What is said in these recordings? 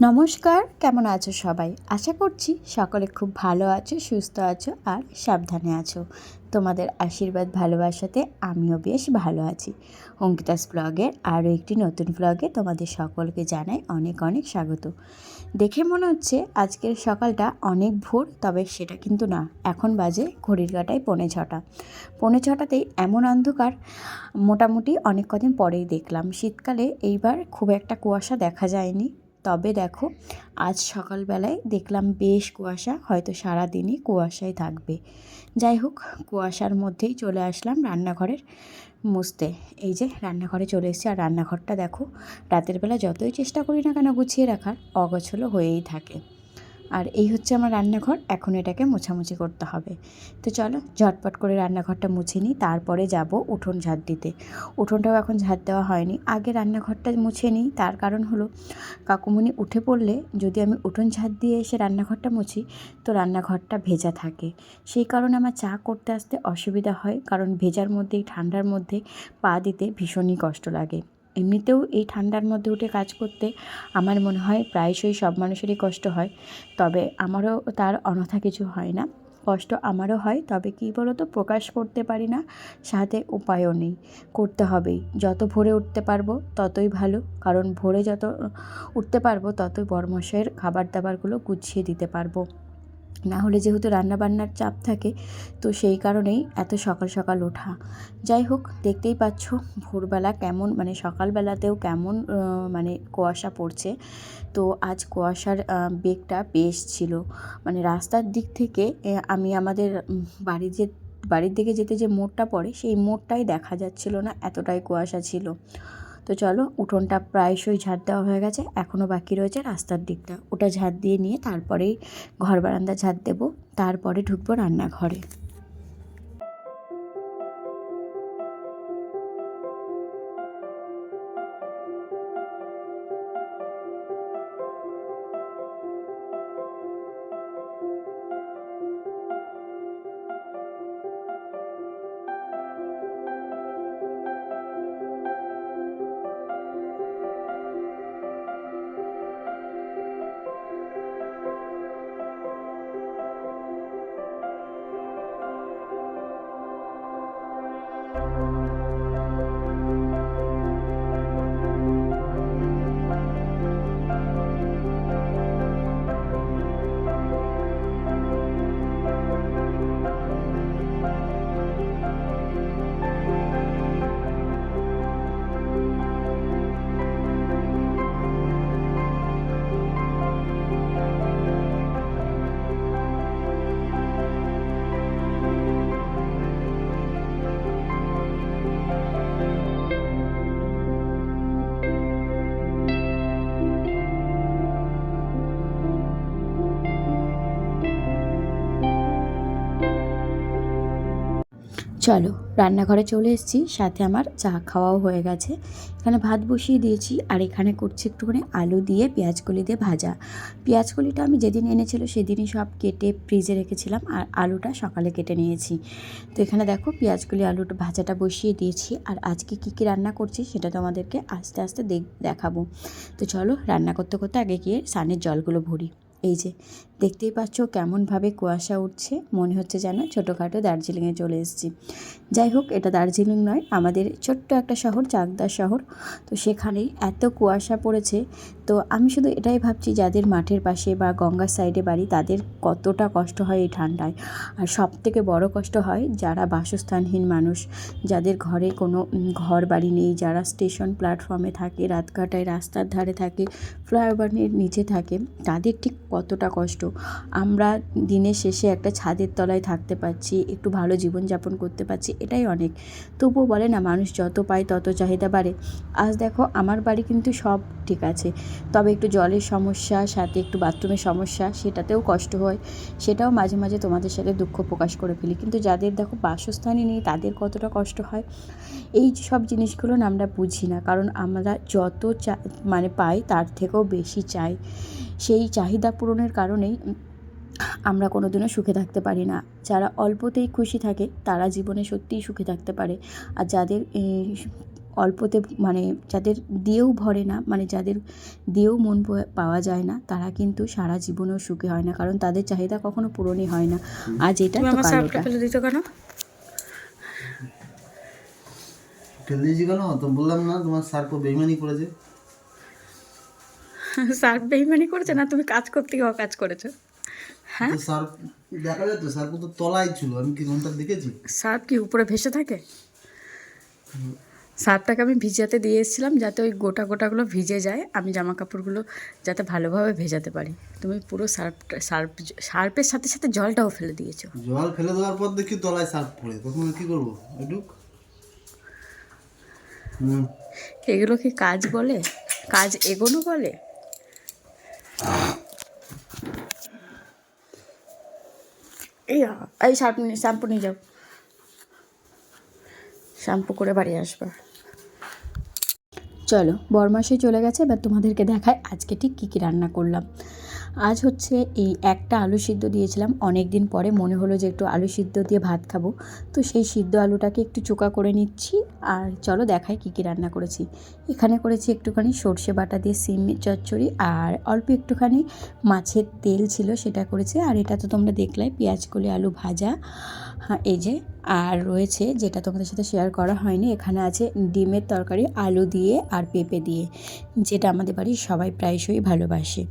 নমস্কার, কেমন আছো সবাই? আশা করছি সকলে খুব ভালো আছো, সুস্থ আছো আর সাবধানে আছো। তোমাদের আশীর্বাদ ভালোবাসাতে আমিও বেশ ভালো আছি। অঙ্কিতাস ব্লগের আরও একটি নতুন ব্লগে তোমাদের সকলকে জানাই অনেক অনেক স্বাগত। দেখে মনে হচ্ছে আজকের সকালটা অনেক ভোর, তবে সেটা কিন্তু না। এখন বাজে ঘড়ির কাঁটায় 6:45। 6:45তেই এমন অন্ধকার, মোটামুটি অনেক কদিন পরেই দেখলাম। শীতকালে এইবার খুব একটা কুয়াশা দেখা যায়নি, তবে দেখো আজ সকালবেলায় দেখলাম বেশ কুয়াশা, হয়তো সারাদিনই কুয়াশায় থাকবে। যাই হোক, কুয়াশার মধ্যেই চলে আসলাম রান্নাঘরের মুছতে। এই যে রান্নাঘরে চলে এসেছি, আর রান্নাঘরটা দেখো, রাতের বেলা যতই চেষ্টা করি না কেন গুছিয়ে রাখার, অগোছালো হয়েই থাকে। আর এই হচ্ছে আমার রান্নাঘর, এখন এটাকে মোছামুছি করতে হবে। তো চলো ঝটপট করে রান্নাঘরটা মুছে নিই, তারপরে যাব উঠোন ঝাঁট দিতে। উঠোনটাও এখন ঝাঁট দেওয়া হয়নি, আগে রান্নাঘরটা মুছে নিই। তার কারণ হলো, কাকুমণি উঠে পড়লে যদি আমি উঠোন ঝাঁট দিয়ে এসে রান্নাঘরটা মুছি, তো রান্নাঘরটা ভেজা থাকে। সেই কারণে আমার চা করতে আসতে অসুবিধা হয়, কারণ ভেজার মধ্যে, এই ঠান্ডার মধ্যে পা দিতে ভীষণই কষ্ট লাগে। এমনিতেও এই ঠান্ডার মধ্যে উঠে কাজ করতে আমার মনে হয় প্রায়শই সব মানুষেরই কষ্ট হয়, তবে আমারও তার অনথা কিছু হয় না। কষ্ট আমারও হয়, তবে কী বলো তো, প্রকাশ করতে পারি না, সাথে উপায়ও নেই, করতে হবেই। যত ভোরে উঠতে পারবো ততই ভালো, কারণ ভোরে যত উঠতে পারবো ততই বড়মশাইয়ের খাবার দাবারগুলো গুছিয়ে দিতে পারবো। না হলে যেহেতু রান্নাবান্নার চাপ থাকে, তো সেই কারণেই এত সকাল সকাল ওঠা। যাই হোক, দেখতেই পাচ্ছ ভোরবেলা কেমন, মানে সকালবেলাতেও কেমন মানে কুয়াশা পড়ছে। তো আজ কুয়াশার বেগটা বেশ ছিল, মানে রাস্তার দিক থেকে আমি আমাদের বাড়ির দিকে যেতে যে মোড়টা পড়ে, সেই মোড়টাই দেখা যাচ্ছিল না, এতটাই কুয়াশা ছিল। তো চলো, উঠোনটা প্রায়শই ঝাঁট দেওয়া হয়ে গেছে, এখনও বাকি রয়েছে রাস্তার দিকটা, ওটা ঝাঁট দিয়ে নিয়ে তারপরেই ঘর বারান্দা ঝাঁট দেবো, তারপরে ঢুকবো রান্নাঘরে। চলো, রান্নাঘরে চলে এসেছি, সাথে আমার চা খাওয়াও হয়ে গেছে। এখানে ভাত বসিয়ে দিয়েছি, আর এখানে করছি একটুখানি আলু দিয়ে পেঁয়াজকলি দিয়ে ভাজা। পেঁয়াজকলিটা আমি যেদিন এনেছিল সেদিনই সব কেটে ফ্রিজে রেখেছিলাম, আর আলুটা সকালে কেটে নিয়েছি। তো এখানে দেখো পেঁয়াজকলি আলুটা ভাজাটা বসিয়ে দিয়েছি, আর আজকে কী কী রান্না করছি সেটা তোমাদেরকে আস্তে আস্তে দেখাবো। তো চলো, রান্না করতে করতে আগে গিয়ে স্নানের জলগুলো ভরি। এই যে দেখতেই পাচ্ছ কেমনভাবে কুয়াশা উঠছে, মনে হচ্ছে যেন ছোটোখাটো দার্জিলিংয়ে চলে এসেছি। যাই হোক, এটা দার্জিলিং নয়, আমাদের ছোট্ট একটা শহর, চাকদা শহর। তো সেখানেই এত কুয়াশা পড়েছে। তো আমি শুধু এটাই ভাবছি, যাদের মাঠের পাশে বা গঙ্গার সাইডে বাড়ি, তাদের কতটা কষ্ট হয় এই ঠান্ডায়। আর সবথেকে বড় কষ্ট হয় যারা বাসস্থানহীন মানুষ, যাদের ঘরে কোনো ঘর বাড়ি নেই, যারা স্টেশন প্ল্যাটফর্মে থাকে, রাত কাটায় রাস্তার ধারে থাকে, ফ্লাইওভারের নিচে থাকে, তাদের ঠিক কতটা কষ্ট। আমরা দিনের শেষে একটা ছাদের তলায় থাকতে পারছি, একটু ভালো জীবনযাপন করতে পারছি, এটাই অনেক। তবুও বলে না, মানুষ যত পায় তত চাহিদা বাড়ে। আজ দেখো, আমার বাড়ি কিন্তু সব ঠিক আছে, তবে একটু জলের সমস্যা, সাথে একটু বাথরুমের সমস্যা, সেটাতেও কষ্ট হয়। সেটাও মাঝে মাঝে তোমাদের সাথে দুঃখ প্রকাশ করে ফেলি, কিন্তু যাদের দেখো বাসস্থানই নেই, তাদের কতটা কষ্ট হয়, এই সব জিনিসগুলো না আমরা বুঝি না। কারণ আমরা যত মানে পাই তার থেকেও বেশি চাই। সেই চাহিদা পূরণের কারণেই আমরা কোনো দিনও সুখে থাকতে পারি না। যারা অল্পতেই খুশি থাকে তারা জীবনে সত্যিই সুখে থাকতে পারে, আর যাদের অল্পতে মানে যাদের দিয়েও ভরে না, মানে যাদের দিয়েও মন পাওয়া যায় না, তারা কিন্তু সারা জীবনেও সুখী হয় না, কারণ তাদের চাহিদা কখনো পূরণই হয় না। আজ এটা তো কাল ওটা। ফেলে দিত কেন? ফেলে দিয়েছি কেন? তো বললাম না তোমার স্যার তো বেইমানি করেছে। স্যার বেইমানি করেছে না, তুমি কাজ করতে গিয়ে কাজ করেছো। হ্যাঁ, তো স্যার দেখা যায় তো, স্যার তো তলায় ছিল, আমি কি ঘন্টা দেখেছি? স্যার কি উপরে ভেসে থাকে? সার্ফটাকে আমি ভিজাতে দিয়ে এসেছিলাম যাতে ওই গোটা গোটাগুলো ভিজে যায়, আমি জামা কাপড়গুলো যাতে ভালোভাবে ভেজাতে পারি। তুমি পুরো সার্ফের সাথে সাথে জলটাও ফেলে দিয়েছো। জল ফেলে দেওয়ার পর দেখি তলায় সার্ফ পড়ে, তখন কি করবো? এটুক এগুলো কি কাজ বলে? কাজ এগোনো বলে? এই শ্যাম্পু নিয়ে যাও, শ্যাম্পু করে বাড়ি আসবে। চলো, বরমাসে চলে গেছে, এবার তোমাদেরকে দেখায় আজকে ঠিক কী কী রান্না করলাম। আজ হচ্ছে এই একটা আলু সিদ্ধ দিয়েছিলাম, অনেক দিন পরে মনে হলো যে একটু আলু সিদ্ধ দিয়ে ভাত খাবো, তো সেই সিদ্ধ আলুটাকে একটু চোকা করে নিচ্ছি। আর চলো দেখাই কী কী রান্না করেছি। এখানে করেছি একটুখানি সর্ষে বাটা দিয়ে সিম চচ্চড়ি, আর অল্প একটুখানি মাছের তেল ছিল সেটা করেছি। আর এটা তো তোমরা দেখলাই, পেঁয়াজ কলি আলু ভাজা। হ্যাঁ, এই যে। আর রয়েছে যেটা তোমাদের সাথে শেয়ার করা হয়নি, এখানে আছে ডিমের তরকারি আলু দিয়ে আর পেঁপে দিয়ে, যেটা আমাদের বাড়ির সবাই প্রায়শই ভালোবাসে।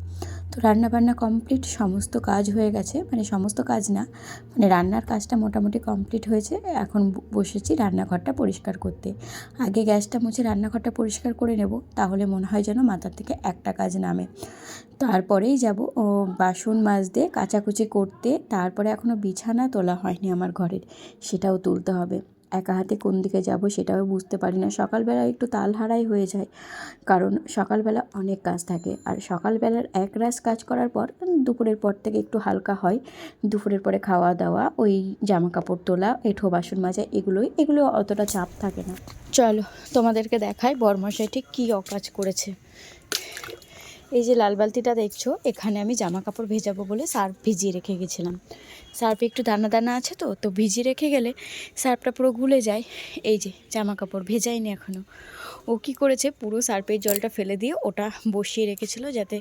তো রান্নাবান্না কমপ্লিট, সমস্ত কাজ হয়ে গেছে, মানে সমস্ত কাজ না, মানে রান্নার কাজটা মোটামুটি কমপ্লিট হয়েছে। এখন বসেছি রান্নাঘরটা পরিষ্কার করতে। আগে গ্যাসটা মুছে রান্নাঘরটা পরিষ্কার করে নেব, তাহলে মনে হয় যেন মাথার থেকে একটা কাজ নামে। তারপরেই যাব ও বাসন মাজতে, কাচাকুচি করতে। তারপরে এখনও বিছানা তোলা হয়নি আমার ঘরের, সেটাও তুলতে হবে। একা হাতে কোন দিকে যাব সেটাও বুঝতে পারি না। সকালবেলা একটু তালহারাই হয়ে যায়, কারণ সকালবেলা অনেক কাজ থাকে, আর সকালবেলার এক রাশ কাজ করার পর দুপুরের পর থেকে একটু হালকা হয়। দুপুরের পরে খাওয়া দাওয়া, ওই জামা কাপড় তোলা, এঁঠো বাসন মাজা, এগুলো অতটা চাপ থাকে না। চলো তোমাদেরকে দেখাই বরমশাই ঠিক কী অকাজ করেছে। এই যে লাল বালতিটা দেখছো, এখানে আমি জামা কাপড় ভেজাবো বলে সার্ফ ভিজিয়ে রেখে গেছিলাম। সার্ফে একটু দানা দানা আছে, তো ভিজিয়ে রেখে গেলে সার্ফটা পুরো গুলে যায়। এই যে জামা কাপড় ভেজাইনি এখনও। ও কী করেছে, পুরো সার্ফের জলটা ফেলে দিয়ে ওটা বসিয়ে রেখেছিল যাতে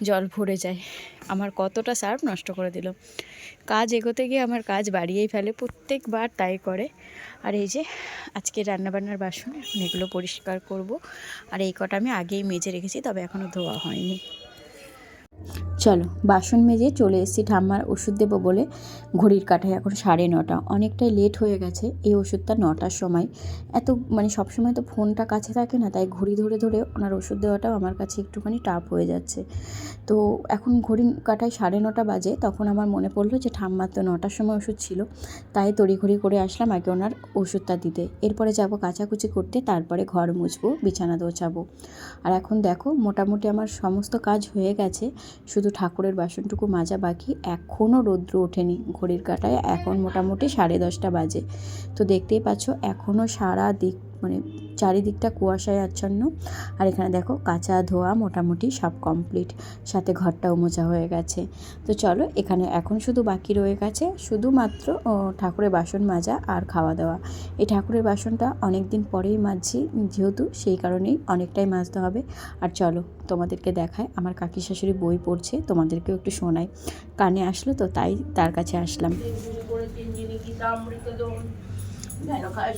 জল ভরে যায়। আমার কতটা সার্ফ নষ্ট করে দিল। কাজ এগোতে গিয়ে আমার কাজ বাড়িয়েই ফেলে, প্রত্যেকবার তাই করে। আর এই যে আজকে রান্নাবান্নার বাসন, এখন এগুলো পরিষ্কার করব। আর এই কটা আমি আগেই মেজে রেখেছি, তবে এখনও ধোয়া হয়নি। চলো বাসন মেজে চলে এসেছি ঠাম্মার ওষুধ দেবো বলে। ঘড়ির কাঁটায় এখন 9:30, অনেকটাই লেট হয়ে গেছে। এই ওষুধটা 9টার সময়, এত মানে সবসময় তো ফোনটা কাছে থাকে না, তাই ঘড়ি ধরে ধরে ওনার ওষুধ দেওয়াটাও আমার কাছে একটুখানি টাফ হয়ে যাচ্ছে। তো এখন ঘড়ির কাঁটায় 9:30 বাজে, তখন আমার মনে পড়লো যে ঠাম্মার তো 9টার সময় ওষুধ ছিল, তাই তড়িঘড়ি করে আসলাম আগে ওনার ওষুধটা দিতে। এরপরে যাব কাচাকুচি করতে, তারপরে ঘর মুছবো, বিছানা দোছাবো। আর এখন দেখো মোটামুটি আমার সমস্ত কাজ হয়ে গেছে, শুধু ঠাকুরের বাসনটুকু মাজা বাকি। এখনও রৌদ্র ওঠেনি, ঘড়ির কাঁটায় এখন মোটামুটি 10:30 বাজে। তো দেখতেই পাচ্ছ এখনও সারা দিক মানে চারিদিকটা কুয়াশায় আচ্ছন্ন। আর এখানে দেখো কাঁচা ধোয়া মোটামুটি সব কমপ্লিট, সাথে ঘরটাও মোছা হয়ে গেছে। তো চলো, এখানে এখন শুধু বাকি রয়ে গেছে শুধুমাত্র ঠাকুরের বাসন মাজা আর খাওয়া দাওয়া। এই ঠাকুরের বাসনটা অনেক দিন পরেই মাজছি, যেহেতু সেই কারণেই অনেকটাই মাজতে হবে। আর চলো তোমাদেরকে দেখায়, আমার কাকি শাশুড়ি বই পড়ছে, তোমাদেরকেও একটু শোনাই। কানে আসলো তো তাই তার কাছে আসলাম।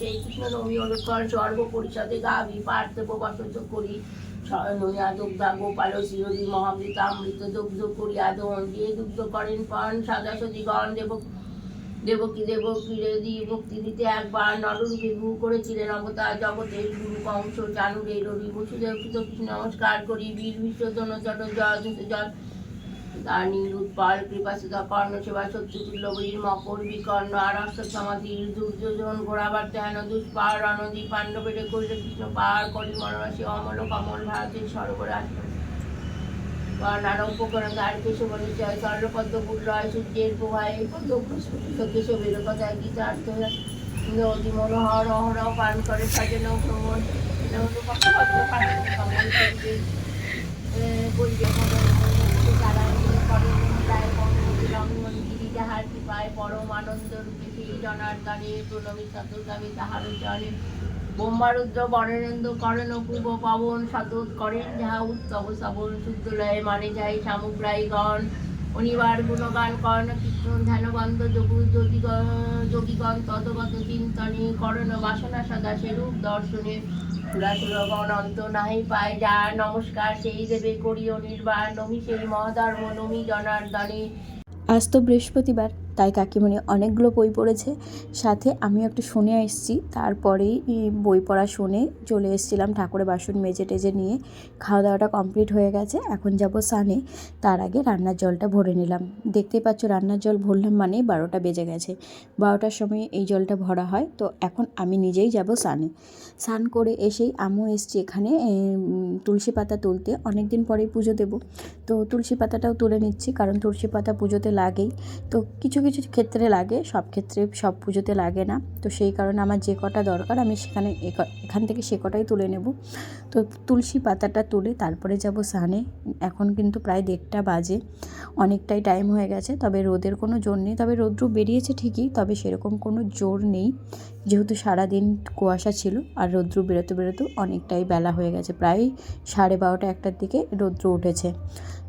সেই কৃষ্ণ নবী অনুকর সর্বপরিষদে গাভি পার্থব বসত করি নয়া দুগ্ধা গোপাল শিরোদী মহামৃতামৃত দুগ্ধ করিয়া দোহন দিয়ে দুগ্ধ করেন পান সাদা সতীগণ দেবকী রেদি মুক্তি দিতে একবার নররূপে ভূ করেছিলেন অবতার জগতের গুরু কংস চানুরের রবি বসুদেব কৃষ্ণ নমস্কার করি বীর বিশ্বজন চট জল তার নিরুৎপল কৃপা সুধা কর্ণ সেবা শত্রুতুল্য বীর মকর বিকর্ণ আরস্ত সমাধির দুর্যোধন ঘোড়াবার হেন দুষ্পার রণদী পাণ্ডবের করিল কৃষ্ণ পার করি মনরাশি অমল কমল ভারতের সরোবর আসন নারম্ভ করেন তার কেশব নিশ্চয় স্বর্ণপদ্ম পুরয় সূর্যের প্রভায় কেশবের কথায় গীতার্থ অতি মনোহর অহরহ পান করে সাজেন ভ্রমণ যাহার কৃপায় পরম আনন্দ রূপে সেই জনার্দনে প্রণমী চতুর্গামী তাহার জলে ব্রহ্মারুদ্র বরেন্দ্র করেন পূর্ব পবন সতত করেন যাহা উত্তম শ্রবণ শুদ্ধলয়ে মানে যাই সামগ্রাহীগণ অনিবার গুণগান কর্ণ কীর্তন ধ্যানবন্ধ যোগীগণ তদগত চিন্তনে করণ বাসনা সদা সেরূপ দর্শনে সুরাসুরগণ অন্ত নাহি পায় যা নমস্কার সেই দেবে করিও নির্বাণ নমি সেই মহাধর্ম নমি জনার্দনে। আজ তো বৃহস্পতিবার, তাই কাকিমণি অনেকগুলো বই পড়েছে, সাথে আমিও একটু শুনে এসেছি। তারপরেই বই পড়া শুনে চলে এসেছিলাম ঠাকুরের বাসন মেজে টেজে নিয়ে। খাওয়া দাওয়াটা কমপ্লিট হয়ে গেছে, এখন যাব স্নানে। তার আগে রান্নার জলটা ভরে নিলাম। দেখতেই পাচ্ছ রান্নার জল ভরলাম মানে 12টা বেজে গেছে। 12টার সময় এই জলটা ভরা হয়। তো এখন আমি নিজেই যাব স্নানে। স্নান করে এসেই আমিও এসছি এখানে তুলসী পাতা তুলতে। অনেক দিন পরেই পুজো দেব, তো তুলসী পাতাটাও তুলে নিচ্ছি, কারণ তুলসী পাতা পুজোতে লাগেই। তো কিছু কিছু ক্ষেত্রে লাগে, সব ক্ষেত্রে সব পুজোতে লাগে না। তো সেই কারণে আমার যে কটা দরকার আমি এখান থেকে সে কটাই তুলে নেব। তো তুলসী পাতাটা তুলে তারপরে যাব স্নানে। এখন কিন্তু প্রায় 1:30 বাজে, অনেকটাই টাইম হয়ে গেছে। তবে রোদের কোনো জোর নেই, তবে রৌদ্র বেরিয়েছে ঠিকই, তবে সেরকম কোনো জোর নেই, যেহেতু সারাদিন কুয়াশা ছিল। আর রৌদ্র বেরোতে বেরোতেও অনেকটাই বেলা হয়ে গেছে, প্রায় 12:30 1টার দিকে রৌদ্র উঠেছে।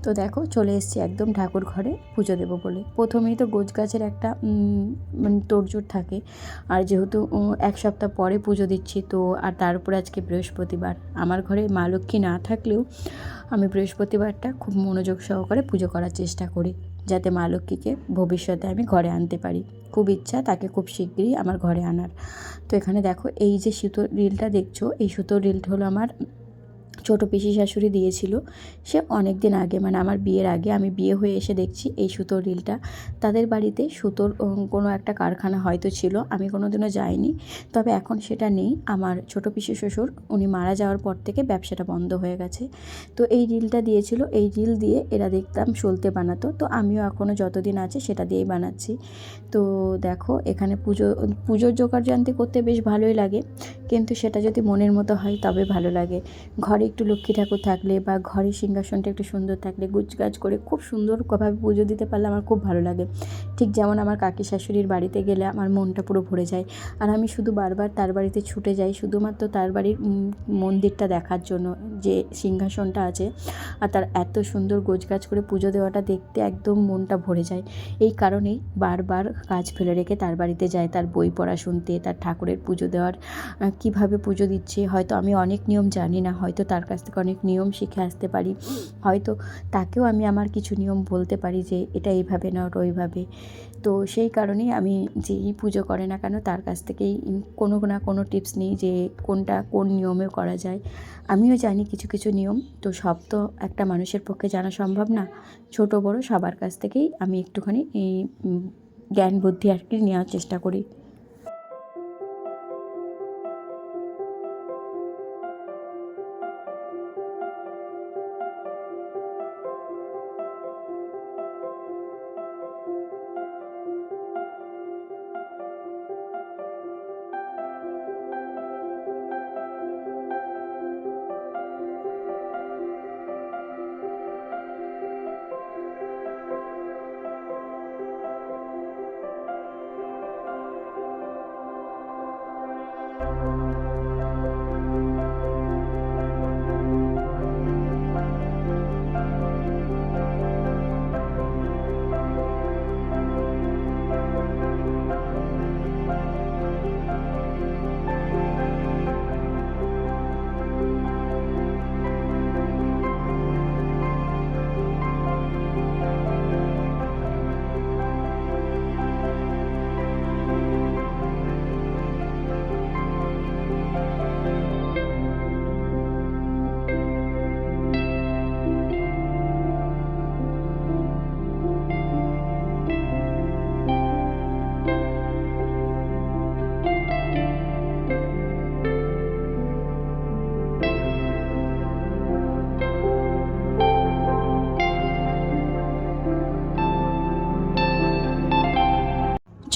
তো দেখো চলে এসেছি একদম ঠাকুর ঘরে পুজো দেবো বলে। প্রথমেই তো গোছ গাছের একটা মানে তোড়জোড় থাকে, আর যেহেতু 1 সপ্তাহ পরে পুজো দিচ্ছি, তো আর তার উপরে আজকে বৃহস্পতিবার। আমার ঘরে মা লক্ষ্মী না থাকলেও আমি বৃহস্পতিবারটা খুব মনোযোগ সহকারে পুজো করার চেষ্টা করি, যাতে মা লক্ষ্মীকে ভবিষ্যতে আমি ঘরে আনতে পারি। খুব ইচ্ছা তাকে খুব শিগগিরই আমার ঘরে আনার। তো এখানে দেখো এই যে সুতোর রিলটা দেখছো, এই সুতোর রিলটা হলো আমার ছোটো পিসি শাশুড়ি দিয়েছিল। সে অনেক দিন আগে, মানে আমার বিয়ের আগে, আমি বিয়ে হয়ে এসে দেখছি এই সুতোর রিলটা। তাদের বাড়িতে সুতোর কোনো একটা কারখানা হয়তো ছিল, আমি কোনো দিনও যাইনি, তবে এখন সেটা নেই। আমার ছোটো পিসি শ্বশুর উনি মারা যাওয়ার পর থেকে ব্যবসাটা বন্ধ হয়ে গেছে। তো এই রিলটা দিয়েছিল, এই রিল দিয়ে এরা দেখতাম সলতে বানাতো। তো আমিও এখনও যতদিন আছে সেটা দিয়েই বানাচ্ছি। তো দেখো এখানে পুজোর জোগাড়যন্ত্র করতে বেশ ভালোই লাগে, কিন্তু সেটা যদি মনের মতো হয় তবে ভালো লাগে। ঘরে একটু লক্ষ্মী ঠাকুর থাকলে বা ঘরের সিংহাসনটা একটু সুন্দর থাকলে, গুছগাছ করে খুব সুন্দরভাবে পুজো দিতে পারলে আমার খুব ভালো লাগে। ঠিক যেমন আমার কাকি শাশুড়ির বাড়িতে গেলে আমার মনটা পুরো ভরে যায়, আর আমি শুধু বারবার তার বাড়িতে ছুটে যাই শুধুমাত্র তার বাড়ির মন্দিরটা দেখার জন্য, যে সিংহাসনটা আছে, আর তার এত সুন্দর গোছগাছ করে পুজো দেওয়াটা দেখতে একদম মনটা ভরে যায়। এই কারণেই বারবার কাজ ফেলে রেখে তার বাড়িতে যাই, তার বই পড়া শুনতে, তার ঠাকুরের পুজো দেওয়ার, কিভাবে পুজো দিচ্ছে। হয়তো আমি অনেক নিয়ম জানি না, হয়তো তার কাছ থেকে অনেক নিয়ম শিখে আসতে পারি, হয়তো তাকেও আমি আমার কিছু নিয়ম বলতে পারি যে এটা এইভাবে না ওটা ওইভাবে। তো সেই কারণেই আমি যেই পুজো করে না কেন তার কাছ থেকেই কোনো না কোনো টিপস নিই, যে কোনটা কোন নিয়মে করা যায়। আমিও জানি কিছু কিছু নিয়ম, তো সব তো একটা মানুষের পক্ষে জানা সম্ভব না। ছোট বড় সবার কাছ থেকেই আমি একটুখানি এই জ্ঞান বুদ্ধি আর কি নেওয়ার চেষ্টা করি।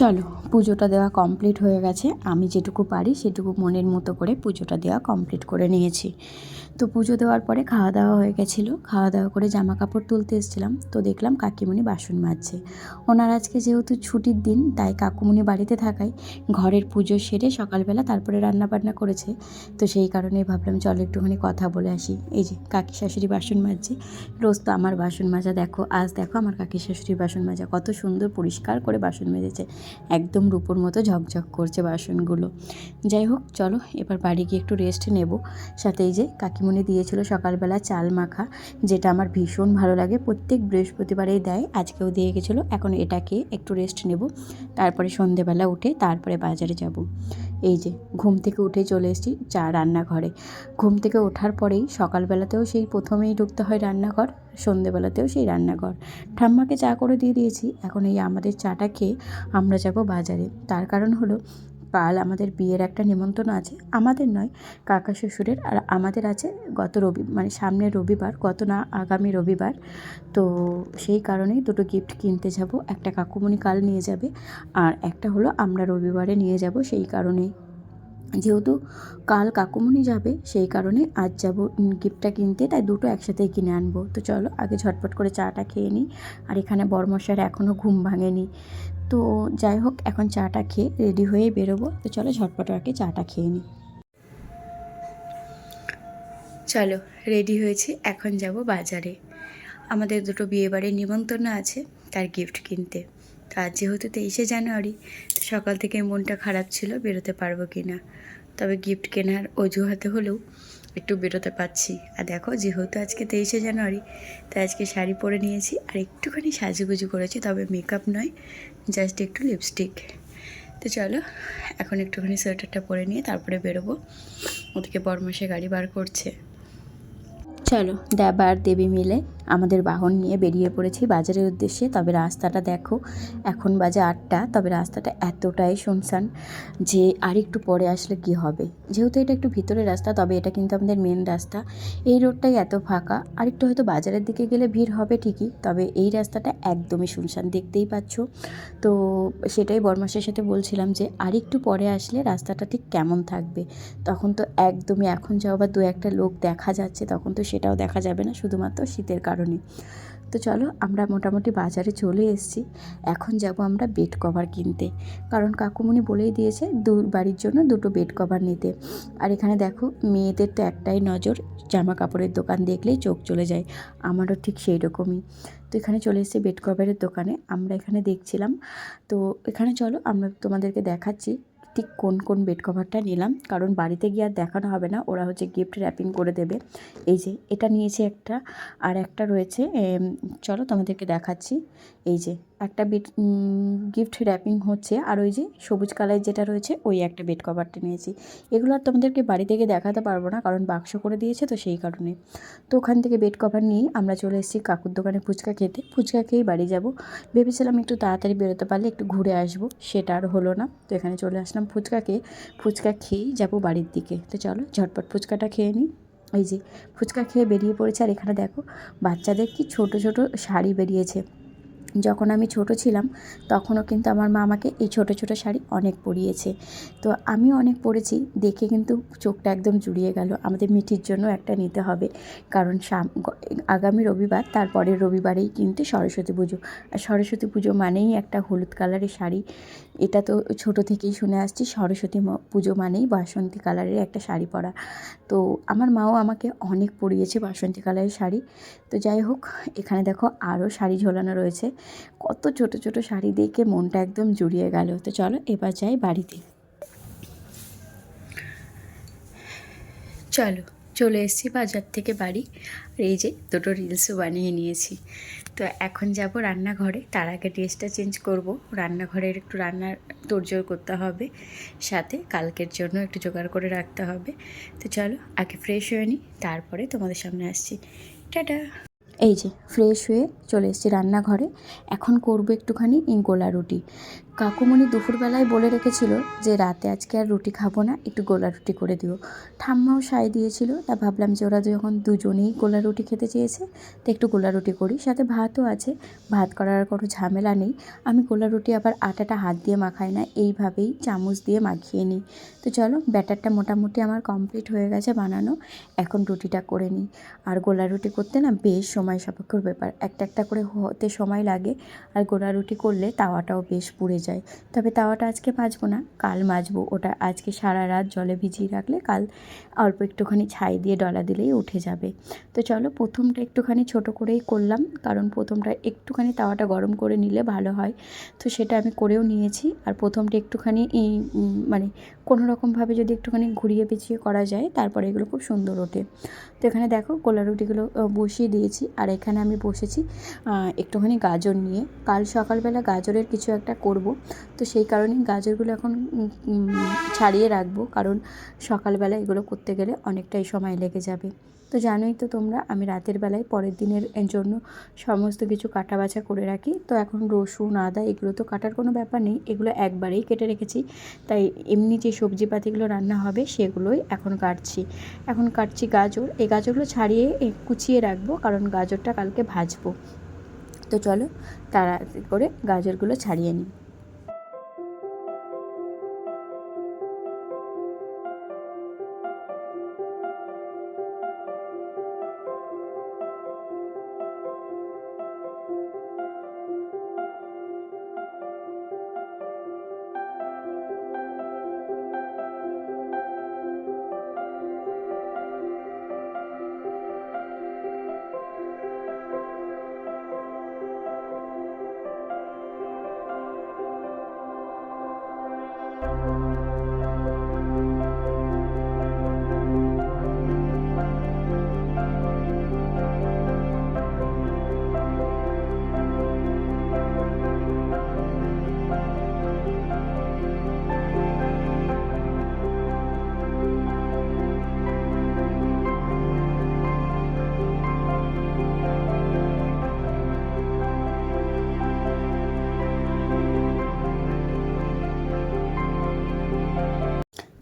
চলো পুজোটা দেওয়া কমপ্লিট হয়ে গেছে। আমি যেটুকু পারি সেটুকু মনের মতো করে পুজোটা দেওয়া কমপ্লিট করে নিয়েছি। তো পুজো দেওয়ার পরে খাওয়া দাওয়া হয়ে গেছিলো, খাওয়া দাওয়া করে জামা কাপড় তুলতে এসেছিলাম, তো দেখলাম কাকিমণি বাসন মাজছে। ওনার আজকে যেহেতু ছুটির দিন, তাই কাকুমণি বাড়িতে থাকায় ঘরের পুজো সেরে সকালবেলা তারপরে রান্নাবান্না করেছে। তো সেই কারণেই ভাবলাম চলো একটুখানি কথা বলে আসি। এই যে কাকি শাশুড়ি বাসন মাজছে। রোজ তো আমার বাসন মাজা দেখো, আজ দেখো আমার কাকি শাশুড়ির বাসন মাজা কত সুন্দর পরিষ্কার করে বাসন মেজেছে, একদম রূপোর মতো ঝকঝক করছে বাসনগুলো। যাই হোক চলো এবার বাড়ি গিয়ে একটু রেস্ট নেব। সাথে এই যে কাকিমণি দিয়েছিল সকালবেলা চাল মাখা, যেটা আমার ভীষণ ভালো লাগে, প্রত্যেক বৃহস্পতিবারেই দেয়, আজকেও দিয়ে গেছিলো। এখন এটাকে একটু রেস্ট নেব, তারপরে সন্ধেবেলা উঠে তারপরে বাজারে যাব। এই যে ঘুম থেকে উঠে চলে এসেছি রান্নাঘরে। ঘুম থেকে ওঠার পরেই সকালবেলাতেও সেই প্রথমেই ঢুকতে হয় রান্নাঘর, সন্ধেবেলাতেও সেই রান্নাঘর। ঠাম্মাকে চা করে দিয়ে দিয়েছি, এখন এই আমাদের চাটা খেয়ে আমরা যাব বাজারে। তার কারণ হলো কাল আমাদের বিয়ের একটা নিমন্ত্রণ আছে, আমাদের নয় কাকা শ্বশুরের, আর আমাদের আছে মানে সামনের রবিবার, আগামী রবিবার। তো সেই কারণেই দুটো গিফট কিনতে যাব, একটা কাকুমণি কাল নিয়ে যাবে আর একটা হলো আমরা রবিবারে নিয়ে যাব। সেই কারণেই যেহেতু কাল কাকুমণি যাবে, সেই কারণে আজ যাব গিফটটা কিনতে, তাই দুটো একসাথেই কিনে আনবো। তো চলো আগে ঝটপট করে চাটা খেয়ে নিই। আর এখানে বড়মশাইয়ের এখনও ঘুম ভাঙেনি। তো যাই হোক এখন চাটা খেয়ে রেডি হয়ে বেরোবো। তো চলো ঝটপট আগে চাটা খেয়ে নিই। চলো রেডি হয়েছি, এখন যাব বাজারে। আমাদের দুটো বিয়েবাড়ির নিমন্ত্রণ আছে, তার গিফট কিনতে। তো আজ যেহেতু 23শে জানুয়ারি, তো সকাল থেকে মনটা খারাপ ছিল বেরোতে পারবো কি না, তবে গিফট কেনার অজুহাতে হলেও একটু বেরোতে পারছি। আর দেখো যেহেতু আজকে 23শে জানুয়ারি, তাই আজকে শাড়ি পরে নিয়েছি আর একটুখানি সাজুগুজু করেছি, তবে মেকআপ নয়, জাস্ট একটু লিপস্টিক। তো চলো এখন একটুখানি সোয়েটারটা পরে নিয়ে তারপরে বেরোবো। ওদিকে বরমাসে গাড়ি বার করছে। চলো দেবা আর দেবী মিলে আমাদের বাহন নিয়ে বেরিয়ে পড়েছি বাজারের উদ্দেশ্যে। তবে রাস্তাটা দেখো, এখন বাজে 8টা, তবে রাস্তাটা এতটাই শুনশান যে আর একটু পরে আসলে কি হবে। যেহেতু এটা একটু ভিতরের রাস্তা, তবে এটা কিন্তু আমাদের মেন রাস্তা। এই রোডটাই এত ফাঁকা, আর একটু হয়তো বাজারের দিকে গেলে ভিড় হবে ঠিকই, তবে এই রাস্তাটা একদমই শুনশান, দেখতেই পাচ্ছ। তো সেটাই বরমাসের সাথে বলছিলাম যে আর একটু পরে আসলে রাস্তাটা ঠিক কেমন থাকবে। তখন তো একদমই, এখন যাও বা 2-1টা লোক দেখা যাচ্ছে, তখন তো সেটাও দেখা যাবে না, শুধুমাত্র শীতের কারণে। তো চলো আমরা মোটামুটি বাজারে চলে এসেছি। এখন যাব আমরা বেড কভার কিনতে, কারণ কাকুমণি বলেই দিয়েছে বাড়ির জন্য দুটো বেড কভার নিতে। আর এখানে দেখো মেয়েদের তো একটাই নজর, জামা কাপড়ের দোকান দেখলেই চোখ চলে যায়, আমারও ঠিক সেই রকমই। তো এখানে চলে এসেছি বেড কভারের দোকানে, আমরা এখানে দেখছিলাম। তো এখানে চলো আমরা তোমাদেরকে দেখাচ্ছি ঠিক কোন কোন বেড কভারটা নিলাম, কারণ বাড়িতে গিয়ে আর দেখানো হবে না, ওরা হচ্ছে গিফট র্যাপিং করে দেবে। এই যে এটা নিয়েছি একটা, আর একটা রয়েছে, চলো তোমাদেরকে দেখাচ্ছি। এই যে একটা গিফট র্যাপিং হচ্ছে, আর ওই যে সবুজ কালার যেটা রয়েছে ওই একটা বেড কভারটা নিয়েছি। এগুলো আর তোমাদেরকে বাড়ি থেকে দেখাতে পারবো না, কারণ বাক্স করে দিয়েছে, তো সেই কারণে। তো ওখান থেকে বেড কভার নিয়ে আমরা চলে এসেছি কাকুর দোকানে ফুচকা খেতে। ফুচকা খেয়েই বাড়ি যাব। ভেবেছিলাম একটু তাড়াতাড়ি বেরোতে পারলে একটু ঘুরে আসবো, সেটা আর হলো না। তো এখানে চলে আসলাম ফুচকা খেয়েই যাবো বাড়ির দিকে। তো চলো ঝটপট ফুচকাটা খেয়ে নিই। এই যে ফুচকা খেয়ে বেরিয়ে পড়েছে। আর এখানে দেখো বাচ্চাদের কি ছোট ছোট শাড়ি বেরিয়েছে। যখন আমি ছোট ছিলাম তখনও কিন্তু আমার মা আমাকে এই ছোট ছোট শাড়ি অনেক পরিয়েছে, তো আমিও অনেক পরেছি। দেখে কিন্তু চোখটা একদম জুড়িয়ে গেল। আমাদের মিঠির জন্য একটা নিতে হবে, কারণ আগামী রবিবার, তারপরের রবিবারেই কিন্তু সরস্বতী পুজো। আর সরস্বতী পুজো মানেই একটা হলুদ কালারের শাড়ি, এটা তো ছোট থেকেই শুনে আসছি, সরস্বতী পুজো মানেই বাসন্তী কালারের একটা শাড়ি পরা। তো আমার মাও আমাকে অনেক পরিয়েছে বাসন্তী কালারের শাড়ি। তো যাই হোক এখানে দেখো আরও শাড়ি ঝোলানো রয়েছে, কত ছোট ছোট শাড়ি দেখে মনটা একদম জুড়িয়ে গেল। তো চলো এবার যাই বাড়িতে। চলে এসেছি বাজার থেকে বাড়ি, আর এই যে দুটো রিলসও বানিয়ে নিয়েছি। তো এখন যাব রান্নাঘরে, তার আগে ড্রেসটা চেঞ্জ করব। রান্নাঘরের একটু রান্নার তোড়জোড় করতে হবে, সাথে কালকের জন্য একটু জোগাড় করে রাখতে হবে। তো চলো আগে ফ্রেশ হয়ে নিই, তারপরে তোমাদের সামনে আসছি। টাটা। এই যে ফ্রেশ হয়ে চলে এসেছি রান্নাঘরে। এখন করব একটুখানি গোলা রুটি। কাকুমণি দুপুরবেলায় বলে রেখেছিল যে রাতে আজকে আর রুটি খাবো না, একটু গোলা রুটি করে দিও। ঠাম্মাও সায় দিয়েছিল, তা ভাবলাম যে ওরা যখন দুজনেই গোলা রুটি খেতে চেয়েছে তো একটু গোলা রুটি করি, সাথে ভাতও আছে, ভাত করার কোনো ঝামেলা নেই। আমি গোলা রুটি আবার আটাটা হাত দিয়ে মাখাই না, এইভাবেই চামচ দিয়ে মাখিয়ে নিই। তো চলো, ব্যাটারটা মোটামুটি আমার কমপ্লিট হয়ে গেছে বানানো, এখন রুটিটা করে নিই। আর গোলা রুটি করতে না বেশ সময় সাপেক্ষর ব্যাপার, একটা করে হতে সময় লাগে। আর গোলা রুটি করলে তাওয়াটাও বেশ পুড়ে যায়। তবে তাওয়াটা আজকে মাজবো না, কাল মাজবো। ওটা আজকে সারা রাত জলে ভিজিয়ে রাখলে কাল অল্প একটুখানি ছাই দিয়ে ডলা দিলেই উঠে যাবে। তো চলো, প্রথমটা একটুখানি ছোট করেই করলাম, কারণ প্রথমটা একটুখানি তাওয়াটা গরম করে নিলে ভালো হয়। তো সেটা আমি করেও নিয়েছি। আর প্রথমটা একটুখানি মানে কোনো রকমভাবে যদি একটুখানি ঘুরিয়ে পেঁচিয়ে করা যায়, তারপরে এগুলো খুব সুন্দর ওঠে। তো এখানে দেখো গোলা রুটিগুলো বসিয়ে দিয়েছি। আর এখানে আমি বসেছি একটুখানি গাজর নিয়ে। কাল সকালবেলা গাজরের কিছু একটা করব, তো সেই কারণেই গাজরগুলো এখন ছাড়িয়ে রাখবো, কারণ সকালবেলা এগুলো করতে গেলে অনেকটাই সময় লেগে যাবে। তো জানোই তো তোমরা, আমি রাতের বেলায় পরের দিনের জন্য সমস্ত কিছু কাটা বাছা করে রাখি। তো এখন রসুন, আদা এগুলো তো কাটার কোনো ব্যাপার নেই, এগুলো একবারেই কেটে রেখেছি। তাই এমনি যে সবজিপাতিগুলো রান্না হবে সেগুলোই এখন কাটছি গাজর। এই গাজরগুলো ছাড়িয়ে কুচিয়ে রাখবো, কারণ গাজরটা কালকে ভাজবো। তো চলো তাড়াতাড়ি করে গাজরগুলো ছাড়িয়ে নিই।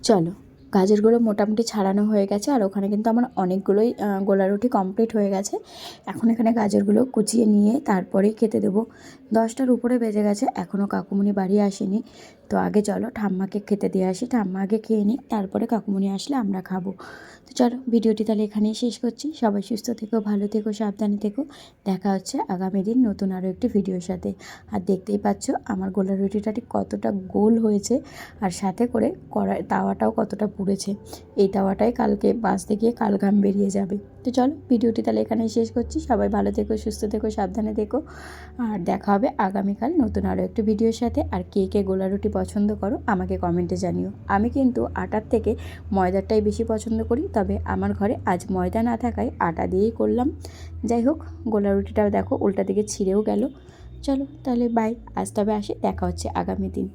চলো, গাজরগুলো মোটামুটি ছাড়ানো হয়ে গেছে। আর ওখানে কিন্তু আমার অনেকগুলোই গোলা রুটি কমপ্লিট হয়ে গেছে। এখন এখানে গাজরগুলো কুচিয়ে নিয়ে তারপরেই খেতে দেবো। 10টার উপরে বেজে গেছে, এখনও কাকুমণি বাড়ি আসেনি। তো আগে চলো ঠাম্মাকে খেতে দিয়ে আসি, ঠাম্মা আগে খেয়ে নিই, তারপরে কাকুমণি আসলে আমরা খাবো। তো চলো, ভিডিওটি তাহলে এখানেই শেষ করছি। সবাই সুস্থ থেকো, ভালো থেকো, সাবধানে থেকো। দেখা হচ্ছে আগামী দিন নতুন আরও একটি ভিডিওর সাথে। আর দেখতেই পাচ্ছ আমার গোলা রুটিটা ঠিক কতটা গোল হয়েছে, আর সাথে করে তাওয়াটাও কতটা পুড়েছে। এই তাওয়াটাই কালকে বাঁচতে গিয়ে কাল ঘাম বেরিয়ে যাবে। তো চলো, ভিডিওটি তাহলে এখানেই শেষ করছি। সবাই ভালো থেকো, সুস্থ থেকো, সাবধানে থেকো। আর দেখা হবে আগামীকাল নতুন আরও একটি ভিডিওর সাথে। আর কে গোলা রুটি পছন্দ করো আমাকে কমেন্টে জানিও। আমি কিন্তু আটার থেকে ময়দাটাই বেশি পছন্দ করি, তবে আমার ঘরে আজ ময়দা না থাকায় আটা দিয়েই করলাম। যাই হোক, গোলা রুটিটাও দেখো উল্টা দিকে ছিঁড়েও গেল। চলো তাহলে বাই, আজ তবে আসি, দেখা হচ্ছে আগামী দিন।